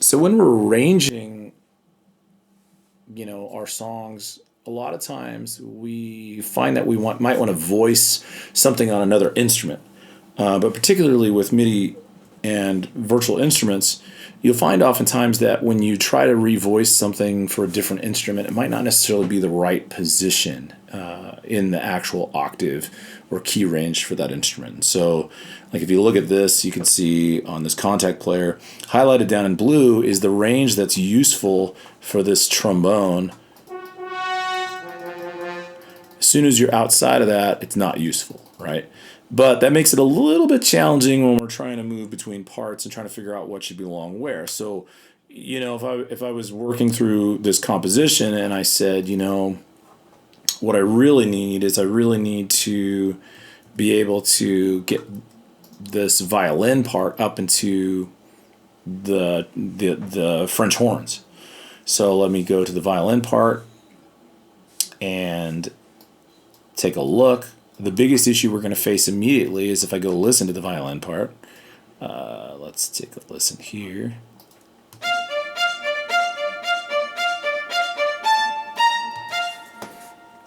So when we're arranging, our songs, a lot of times we find that might want to voice something on another instrument. But particularly with MIDI and virtual instruments, you'll find oftentimes that when you try to revoice something for a different instrument, it might not necessarily be the right position in the actual octave or key range for that instrument. So, like if you look at this, you can see on this contact player, highlighted down in blue is the range that's useful for this trombone. As soon as you're outside of that, it's not useful, right? But that makes it a little bit challenging when we're trying to move between parts and trying to figure out what should belong where. So, if I was working through this composition and I said, what I really need is I really need to be able to get this violin part up into the French horns. So let me go to the violin part and take a look. The biggest issue we're going to face immediately is if I go listen to the violin part. Let's take a listen here.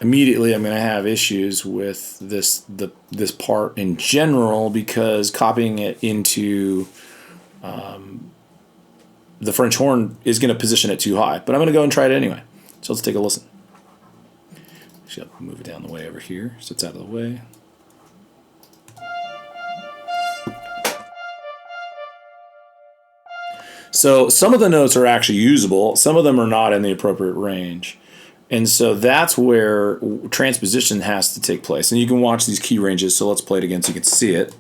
Immediately I'm going to have issues with this part in general because copying it into the French horn is going to position it too high. But I'm going to go and try it anyway. So let's take a listen. Actually, I'll move it down the way over here so it's out of the way. So some of the notes are actually usable. Some of them are not in the appropriate range. And so that's where transposition has to take place. And you can watch these key ranges. So let's play it again so you can see it.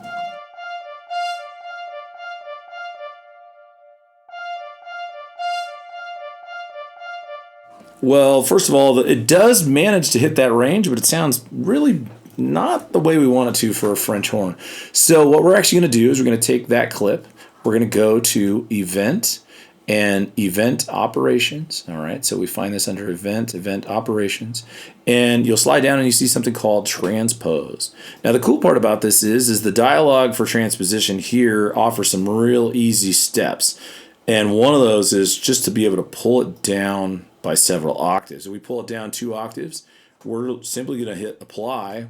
Well, first of all, it does manage to hit that range, but it sounds really not the way we want it to for a French horn. So what we're actually going to do is we're going to take that clip. We're going to go to Event and Event Operations. All right, so we find this under Event Operations. And you'll slide down and you see something called Transpose. Now, the cool part about this is the dialogue for transposition here offers some real easy steps. And one of those is just to be able to pull it down by several octaves. If we pull it down 2 octaves, we're simply going to hit apply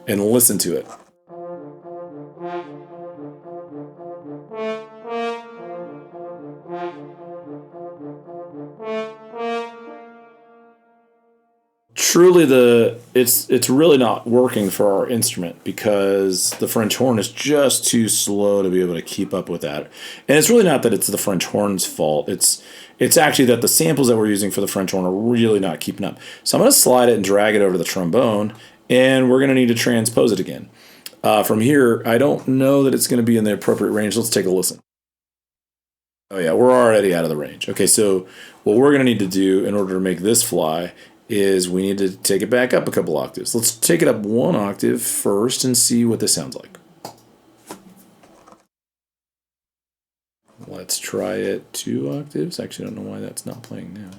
and listen to it. Truly, it's really not working for our instrument because the French horn is just too slow to be able to keep up with that. And it's really not that it's the French horn's fault. It's actually that the samples that we're using for the French horn are really not keeping up. So I'm going to slide it and drag it over the trombone, and we're going to need to transpose it again. From here, I don't know that it's going to be in the appropriate range. Let's take a listen. Oh yeah, we're already out of the range. Okay, so what we're going to need to do in order to make this fly is we need to take it back up a couple octaves. Let's take it up 1 octave first and see what this sounds like. Let's try it 2 octaves. Actually, I don't know why that's not playing now.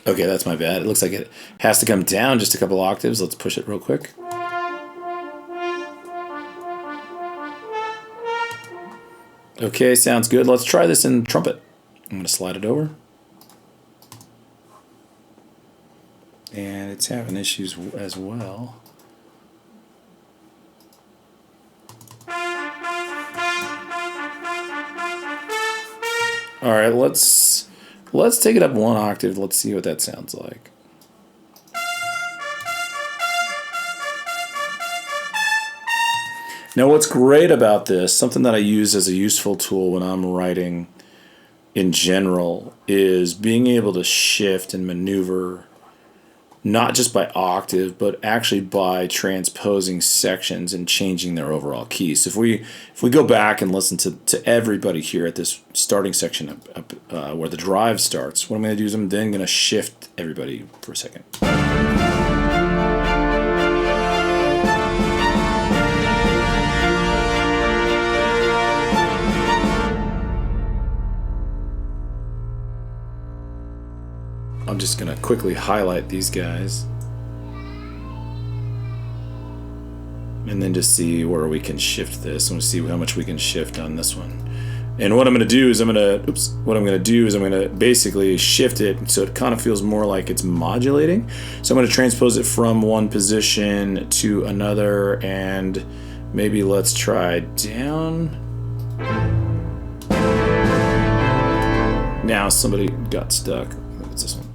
Okay, that's my bad. It looks like it has to come down just a couple octaves. Let's push it real quick. Okay, sounds good. Let's try this in trumpet. I'm going to slide it over. And it's having issues as well. All right, let's take it up 1 octave. Let's see what that sounds like. Now, what's great about this, something that I use as a useful tool when I'm writing in general, is being able to shift and maneuver not just by octave, but actually by transposing sections and changing their overall key. So if we go back and listen to everybody here at this starting section where the drive starts, what I'm going to do is I'm then going to shift everybody for a second. I'm just going to quickly highlight these guys and then just see where we can shift this. I'm going to see how much we can shift on this one. And what I'm going to do is I'm going to basically shift it so it kind of feels more like it's modulating. So I'm going to transpose it from one position to another, and maybe let's try down. Now somebody got stuck. I think it's this one.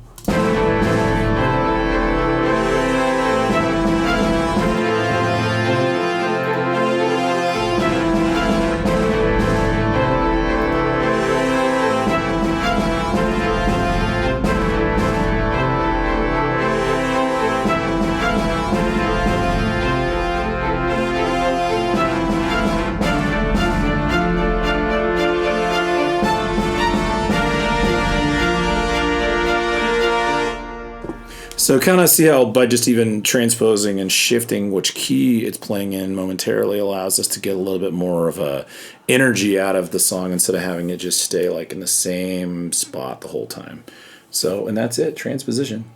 So kind of see how by just even transposing and shifting which key it's playing in momentarily allows us to get a little bit more of a energy out of the song instead of having it just stay like in the same spot the whole time. So, and that's it, transposition.